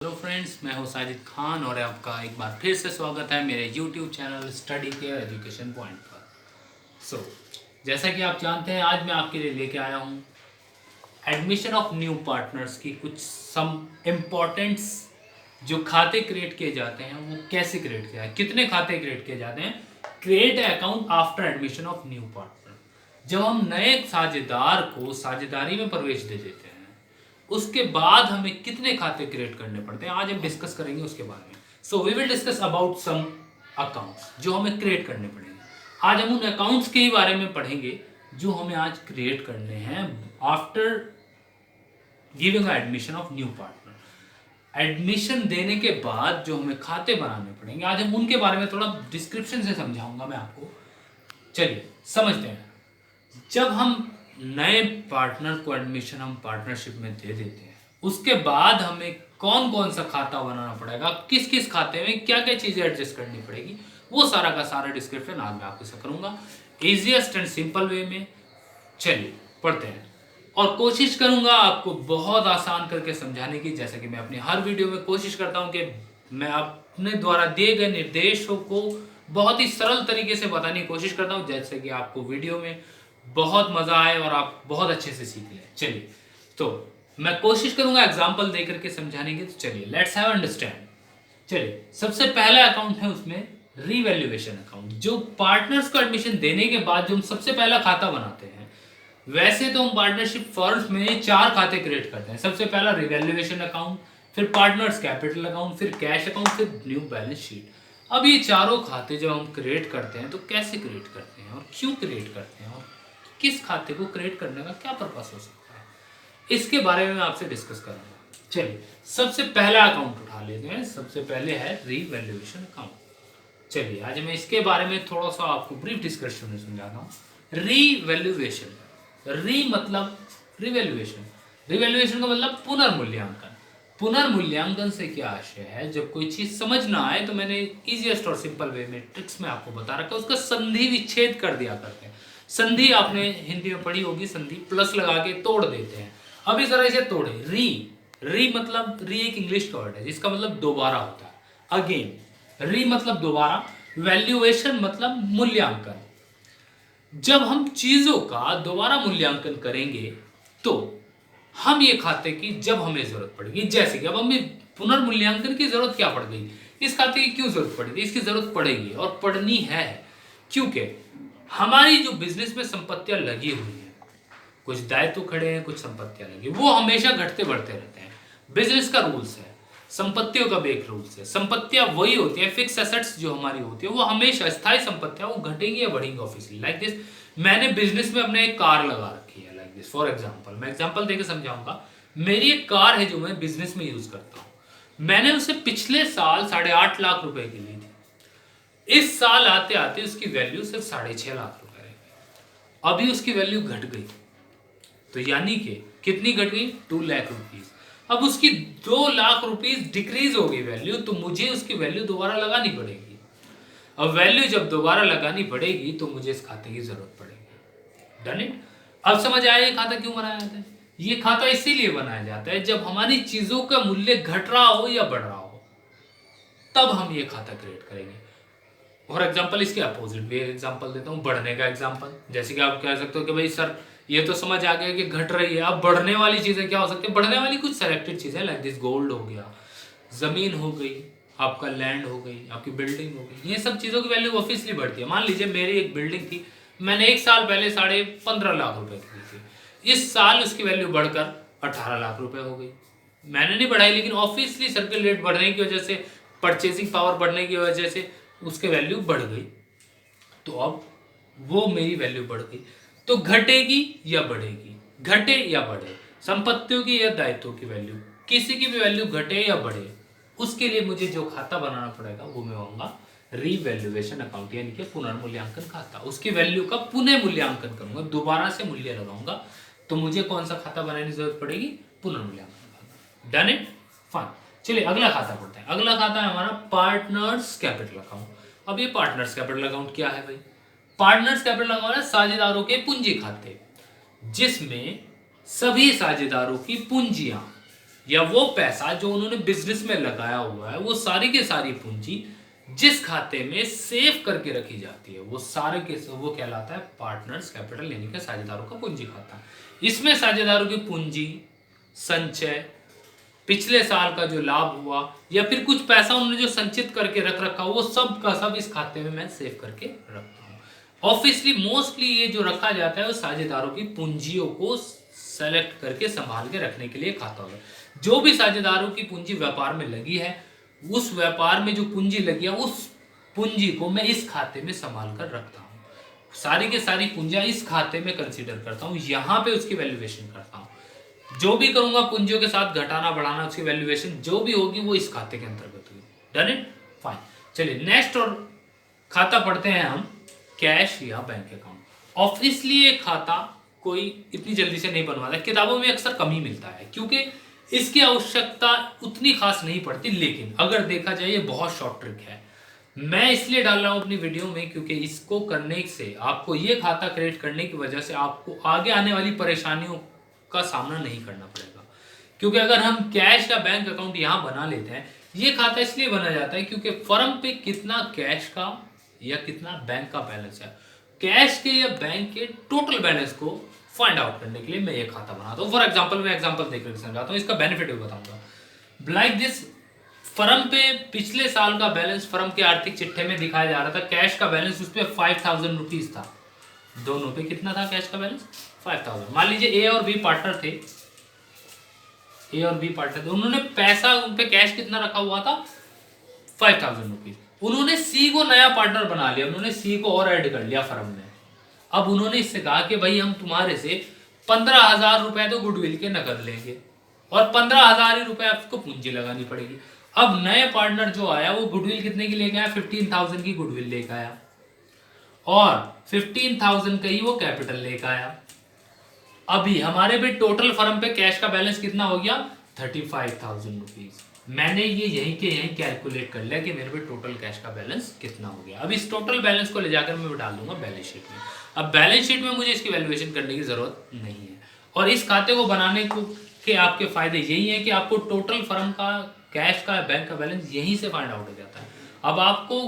Hello friends, मैं हूं साजिद खान और आपका एक बार फिर से स्वागत है मेरे YouTube channel study care education point पर। जैसा कि आप जानते हैं, आज मैं आपके लिए लेके आया हूं एडमिशन ऑफ न्यू पार्टनर्स की कुछ सम इम्पोर्टेंट्स जो खाते क्रिएट किए जाते हैं वो कैसे क्रिएट किया है, कितने खाते क्रिएट किए जाते हैं। Create account after admission of new partner, जब हम नए साझेदार को साझेदारी में प्रवेश दे देते हैं उसके बाद हमें कितने खाते क्रिएट करने पड़ते हैं, आज हम डिस्कस करेंगे उसके बारे में। So we will discuss about some accounts जो हमें क्रिएट करने पड़ेंगे। आज हम उन अकाउंट्स के ही बारे में पढ़ेंगे जो हमें आज क्रिएट करने हैं after giving admission of new partner. Admission देने के बाद जो हमें खाते बनाने पड़ेंगे, आज हम उनके बारे में थोड़ा डिस्क्रिप्शन से समझाऊंगा मैं आपको। चलिए समझते हैं। जब हम नए पार्टनर को एडमिशन हम पार्टनरशिप में दे देते हैं, उसके बाद हमें कौन कौन सा खाता बनाना पड़ेगा, किस किस खाते में क्या क्या चीज़ें एडजस्ट करनी पड़ेगी, वो सारा का सारा डिस्क्रिप्शन आज मैं आपको से करूँगा ईजीएस्ट एंड सिंपल वे में। चलिए पढ़ते हैं और कोशिश करूँगा आपको बहुत आसान करके समझाने की, जैसे कि मैं अपनी हर वीडियो में कोशिश करता हूँ कि मैं अपने द्वारा दिए गए निर्देशों को बहुत ही सरल तरीके से बताने की कोशिश करता हूँ, जैसे कि आपको वीडियो में बहुत मजा आए और आप बहुत अच्छे से सीख लें। चलिए तो मैं कोशिश करूंगा एग्जांपल देकर के समझाने की। तो चलिए लेट्स हैव अंडरस्टैंड। चलिए सबसे पहला अकाउंट है उसमें रीवैल्यूएशन अकाउंट, जो पार्टनर्स को एडमिशन देने के बाद जो हम सबसे पहला खाता बनाते हैं। वैसे तो हम पार्टनरशिप फर्स्ट में 4 खाते क्रिएट करते हैं। सबसे पहला रिवैल्यूएशन अकाउंट, फिर पार्टनर्स कैपिटल अकाउंट, फिर कैश अकाउंट, फिर न्यू बैलेंस शीट। अब ये चारों खाते जब हम क्रिएट करते हैं तो कैसे क्रिएट करते हैं और क्यों क्रिएट करते हैं और किस खाते को क्रिएट करने का क्या पर्पस हो सकता है, इसके बारे में मैं आपसे डिस्कस करूंगा। चलिए सबसे पहला अकाउंट उठा लेते हैं। सबसे पहले है रीवैल्यूएशन अकाउंट। चलिए आज मैं इसके बारे में थोड़ा सा आपको ब्रीफ डिस्कशन में समझाता हूँ। रीवैल्यूएशन, री मतलब रिवैल्यूएशन, रिवैल्यूएशन का मतलब पुनर्मूल्यांकन। पुनर्मूल्यांकन से क्या आशय है, जब कोई चीज समझ ना आए तो मैंने इजीएस्ट और सिंपल वे में ट्रिक्स में आपको बता रखा है, उसका संधि विच्छेद कर दिया करते हैं। संधि आपने हिंदी में पढ़ी होगी, संधि प्लस लगा के तोड़ देते हैं। अब इस तरह इसे तोड़े। री, री मतलब री एक इंग्लिश का वर्ड है जिसका मतलब दोबारा होता है, अगेन। री मतलब दोबारा, वैल्यूएशन मतलब मूल्यांकन। जब हम चीजों का दोबारा मूल्यांकन करेंगे तो हम ये खाते की जब हमें जरूरत पड़ेगी, जैसे कि अब हमें पुनर्मूल्यांकन की जरूरत क्या पड़ गई, इस खाते की क्यों जरूरत पड़ेगी, इसकी जरूरत पड़ेगी और पड़नी है क्योंकि हमारी जो बिजनेस में संपत्तियां लगी हुई हैं, कुछ दायित्व खड़े हैं, कुछ संपत्तियां लगी, वो हमेशा घटते बढ़ते रहते हैं। बिजनेस का रूल्स है, संपत्तियों का भी एक रूल्स है। संपत्तियां वही होती है, फिक्स एसेट्स जो हमारी होती है वो हमेशा स्थायी संपत्तियां, वो घटेंगी या बढ़ेंगी ऑब्वियसली। लाइक दिस, मैंने बिजनेस में अपने एक कार लगा रखी है, लाइक दिस। फॉर एग्जाम्पल, मैं एग्जाम्पल देकर समझाऊंगा। मेरी एक कार है जो मैं बिजनेस में यूज करता हूँ। मैंने उसे पिछले साल 8.5 लाख रुपए की ली थी। इस साल आते आते उसकी वैल्यू सिर्फ 6.5 लाख रुपए रह गई। अभी उसकी वैल्यू घट गई, तो यानी कि कितनी घट गई, 2 लाख रुपीज। अब उसकी 2 लाख रुपीज डिक्रीज हो गई वैल्यू, तो मुझे उसकी वैल्यू दोबारा लगानी पड़ेगी। अब वैल्यू जब दोबारा लगानी पड़ेगी तो मुझे इस खाते की जरूरत पड़ेगी। Done it. अब समझ आया ये खाता क्यों बनाया जाता है। ये खाता इसीलिए बनाया जाता है जब हमारी चीजों का मूल्य घट रहा हो या बढ़ रहा हो, तब हम ये खाता क्रिएट करेंगे। फॉर एग्जाम्पल इसके अपोजिट भी एग्जाम्पल देता हूँ, बढ़ने का एग्जाम्पल। जैसे कि आप कह सकते हो कि भाई सर ये तो समझ आ गया कि घट रही है, अब बढ़ने वाली चीजें क्या हो सकती है। बढ़ने वाली कुछ सेलेक्टेड चीजें, लाइक दिस गोल्ड हो गया, जमीन हो गई, आपका लैंड हो गई, आपकी बिल्डिंग हो गई, ये सब चीजों की वैल्यू ऑब्वियसली बढ़ती है। मान लीजिए मेरी एक बिल्डिंग थी, मैंने 1 साल पहले 15.5 लाख रुपए की थी। इस साल उसकी वैल्यू बढ़कर 18 लाख रुपए हो गई। मैंने नहीं बढ़ाई, लेकिन ऑब्वियसली सर्किल रेट बढ़ने की वजह से, परचेसिंग पावर बढ़ने की वजह से उसके वैल्यू बढ़ गई। तो अब वो मेरी वैल्यू बढ़ गई, तो घटेगी या बढ़ेगी, घटे या बढ़े, संपत्तियों की या दायित्वों की वैल्यू, किसी की भी वैल्यू घटे या बढ़े, उसके लिए मुझे जो खाता बनाना पड़ेगा वो मैं कहूँगा रीवैल्यूएशन अकाउंट, यानी कि पुनर्मूल्यांकन खाता। उसकी वैल्यू का पुनः मूल्यांकन करूंगा, दोबारा से मूल्य लगाऊंगा। तो मुझे कौन सा खाता बनाने की जरूरत पड़ेगी, पुनर्मूल्यांकन खाता। Done it, fine. चलिए अगला खाता पढ़ते हैं। अगला खाता है हमारा पार्टनर्स कैपिटल अकाउंट। अब ये पार्टनर्स कैपिटल अकाउंट क्या है भाई। पार्टनर्स कैपिटल अकाउंट है साझेदारों के पूंजी खाते, जिसमें सभी साझेदारों की पूंजियां या वो पैसा जो उन्होंने बिजनेस में लगाया हुआ है, वो सारी की सारी पूंजी जिस खाते में सेव करके रखी जाती है, वो सारे के वो कहलाता है पार्टनर्स कैपिटल, यानी कि साझेदारों का पूंजी खाता। इसमें साझेदारों की पूंजी, संचय, पिछले साल का जो लाभ हुआ या फिर कुछ पैसा उन्होंने जो संचित करके रख रखा, वो सब का सब इस खाते में मैं सेव करके रखता हूँ। ऑब्वियसली मोस्टली ये जो रखा जाता है वो साझेदारों की पूंजियों को सेलेक्ट करके संभाल के रखने के लिए खाता होगा। जो भी साझेदारों की पूंजी व्यापार में लगी है, उस व्यापार में जो पूंजी लगी है, उस पूंजी को मैं इस खाते में संभाल कर रखता हूँ। सारी की सारी पूंजियां इस खाते में कंसीडर करता हूँ, यहाँ पे उसकी वैल्यूएशन करता हूँ। जो भी करूंगा पूंजियों के साथ घटाना बढ़ाना, उसकी वैल्यूएशन जो भी होगी वो इस खाते के अंतर्गत होगी। Done it, fine. चलिए नेक्स्ट और खाता पढ़ते हैं हम, कैश या बैंक अकाउंट। ऑब्वियसली ये खाता कोई इतनी जल्दी से नहीं बनवाता, किताबों में अक्सर कम ही मिलता है क्योंकि इसकी आवश्यकता उतनी खास नहीं पड़ती, लेकिन अगर देखा जाए ये बहुत शॉर्ट ट्रिक है। मैं इसलिए डाल रहा हूं अपनी वीडियो में क्योंकि इसको करने से आपको, ये खाता क्रिएट करने की वजह से आपको आगे आने वाली परेशानियों का सामना नहीं करना पड़ेगा। क्योंकि अगर हम कैश या बैंक अकाउंट यहां बना लेते हैं, ये खाता इसलिए बना जाता है क्योंकि फर्म पे कितना कैश का या कितना बैंक का बैलेंस है, कैश के या बैंक के टोटल बैलेंस को फाइंड आउट करने के लिए मैं ये खाता बनाता हूँ। फॉर एग्जाम्पल मैं एग्जाम्पल देकर समझाता हूँ, इसका बेनिफिट भी बताऊंगा। लाइक दिस, फर्म पे पिछले साल का बैलेंस फर्म के आर्थिक चिट्ठे में दिखाया जा रहा था, कैश का बैलेंस उस पर 5000 रुपीज था। दोनों पे कितना था कैश का बैलेंस? 5000। मान लीजिए ए और बी पार्टनर थे, ए और बी पार्टनर थे, उन्होंने पैसा उन पे कैश कितना रखा हुआ था? 5000 रुपीज। उन्होंने सी को नया पार्टनर बना लिया, उन्होंने सी को और ऐड कर लिया फर्म में। अब उन्होंने इससे कहा कि भाई हम तुम्हारे से 15,000 रुपए तो गुडविल के नकद लेंगे और 15,000 ही रुपए आपको पूंजी लगानी पड़ेगी। अब नए पार्टनर जो आया वो गुडविल कितने की लेके आया? 15,000 की गुडविल लेकर आया और 15,000 का ही वो कैपिटल लेकर आया। अभी हमारे भी टोटल फर्म पे कैश का बैलेंस कितना हो गया? 35,000 रुपीज। मैंने ये यहीं के यहीं कैलकुलेट कर लिया कि मेरे पे टोटल कैश का बैलेंस कितना हो गया। अब इस टोटल बैलेंस को ले जाकर मैं डाल दूंगा बैलेंस शीट में। अब बैलेंस शीट में मुझे इसकी वैल्यूएशन करने की जरूरत नहीं है। और इस खाते को बनाने को के आपके फायदे यही है कि आपको टोटल फर्म का कैश का बैंक का बैलेंस यहीं से फाइंड आउट हो जाता है। अब आपको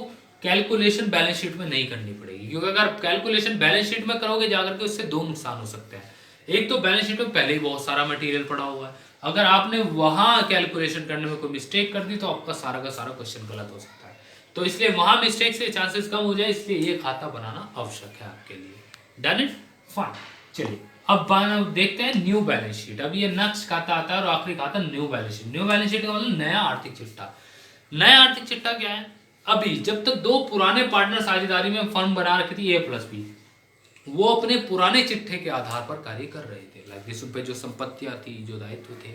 कैलकुलेशन बैलेंस शीट में नहीं करनी पड़ेगी, क्योंकि अगर कैलकुलेशन बैलेंस शीट में करोगे जाकर के उससे दो नुकसान हो सकते हैं। एक तो बैलेंस शीट में पहले ही बहुत सारा मटेरियल पड़ा हुआ है, अगर आपने वहां कैलकुलेशन करने में कोई मिस्टेक कर दी तो आपका सारा का सारा क्वेश्चन गलत हो सकता है। तो इसलिए वहां मिस्टेक से चांसेस कम हो जाए, इसलिए ये खाता बनाना आवश्यक है आपके लिए। Done it, fine. चलिए अब देखते हैं न्यू बैलेंस शीट। अब ये नेक्स्ट खाता आता है और आखिरी खाता new balance sheet. New balance sheet का मतलब नया आर्थिक चिट्ठा। नया आर्थिक चिट्ठा क्या है? अभी जब तक दो पुराने पार्टनर साझेदारी में फर्म बना रखी थी A+B, वो अपने पुराने चिट्ठे के आधार पर कार्य कर रहे थे। लाइक जिस पे जो संपत्तियां थी, जो दायित्व थे,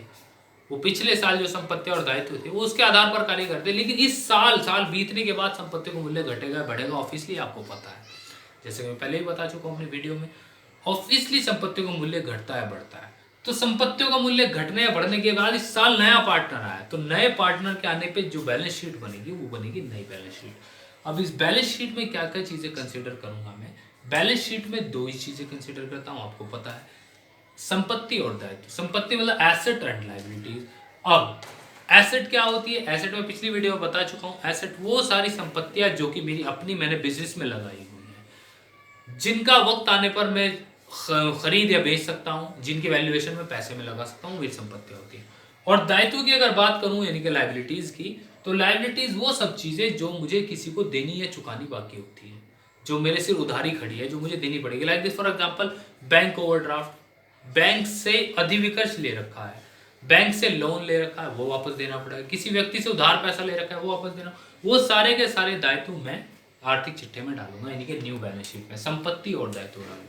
वो पिछले साल जो संपत्तियां और दायित्व थे वो उसके आधार पर कार्य करते। लेकिन इस साल बीतने के बाद संपत्ति का मूल्य घटेगा बढ़ेगा, ऑब्वियसली आपको पता है, जैसे मैं पहले ही बता चुका हूँ अपनी वीडियो में। ऑब्वियसली संपत्ति का मूल्य घटता है बढ़ता है, तो संपत्तियों का मूल्य घटने या बढ़ने के बाद इस साल नया पार्टनर आया, तो नए पार्टनर के आने पे जो बैलेंस शीट बनेगी वो बनेगी नई बैलेंस शीट। अब इस बैलेंस शीट में क्या क्या चीजें कंसिडर करूंगा मैं? बैलेंस शीट में दो ही चीजें कंसिडर करता हूं, आपको पता है, संपत्ति और दायित्व। संपत्ति मतलब एसेट एंड लायबिलिटीज। अब एसेट क्या होती है? एसेट में पिछली वीडियो में बता चुका हूं। एसेट वो सारी संपत्तियां जो कि मेरी अपनी मैंने बिजनेस में लगाई हुई है, जिनका वक्त आने पर मैं खरीद या बेच सकता हूं, जिनकी वैल्यूएशन में पैसे में लगा सकता हूं, वही संपत्तियां होती है। और दायित्व की अगर बात करूं यानी कि लायबिलिटीज की, तो लायबिलिटीज वो सब चीजें जो मुझे किसी को देनी या चुकानी बाकी होती है, जो मेरे सिर उधारी खड़ी है, जो मुझे देनी पड़ेगी। Like this for example bank overdraft, bank से अधिविकर्ष ले रखा है, बैंक से लोन ले रखा है, वो वापस देना पड़ेगा, किसी व्यक्ति से उधार पैसा ले रखा है, वो वापस देना, वो सारे के सारे दायित्व मैं आर्थिक चिट्ठे में डालूंगा, यानी कि न्यू बैलेंस शीट में संपत्ति और दायित्व डालूंगा।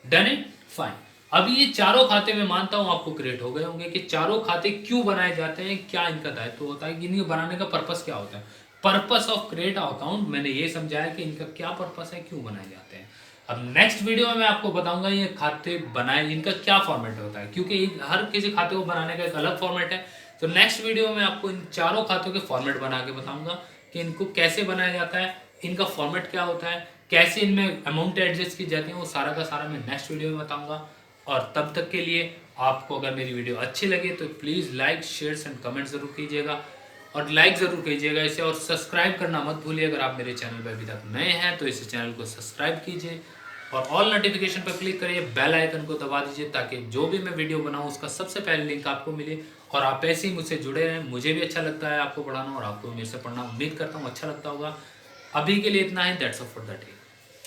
Done it, fine. अभी ये चारों खाते मैं मानता हूं आपको क्रिएट हो गए होंगे कि चारों खाते क्यों बनाए जाते हैं, क्या इनका दायित्व होता है, इनके बनाने का पर्पस क्या होता है। पर्पस ऑफ क्रिएट अकाउंट मैंने ये समझाया कि इनका क्या पर्पस है, क्यों बनाए जाते हैं। अब नेक्स्ट वीडियो में मैं आपको बताऊंगा ये खाते बनाए, इनका क्या फॉर्मेट होता है, क्योंकि हर किसी खाते को बनाने का एक अलग फॉर्मेट है। तो नेक्स्ट वीडियो में आपको इन चारों खातों के फॉर्मेट बना के बताऊंगा कि इनको कैसे बनाया जाता है, इनका फॉर्मेट क्या होता है, कैसे इनमें अमाउंट एडजस्ट की जाती है, वो सारा का सारा मैं नेक्स्ट वीडियो में बताऊंगा। और तब तक के लिए आपको अगर मेरी वीडियो अच्छी लगे तो please like share and comment ज़रूर कीजिएगा और लाइक ज़रूर कीजिएगा इसे, और सब्सक्राइब करना मत भूलिए। अगर आप मेरे चैनल पर अभी तक नए हैं तो इस चैनल को सब्सक्राइब कीजिए और ऑल नोटिफिकेशन पर क्लिक करिए, बेल आइकन को दबा दीजिए ताकि जो भी मैं वीडियो बनाऊँ उसका सबसे पहले लिंक आपको मिले और आप ऐसे ही मुझसे जुड़े रहें। मुझे भी अच्छा लगता है आपको पढ़ाना और आपको मेरे से पढ़ना, उम्मीद करता हूँ अच्छा लगता होगा। अभी के लिए इतना ही, that's all for the day.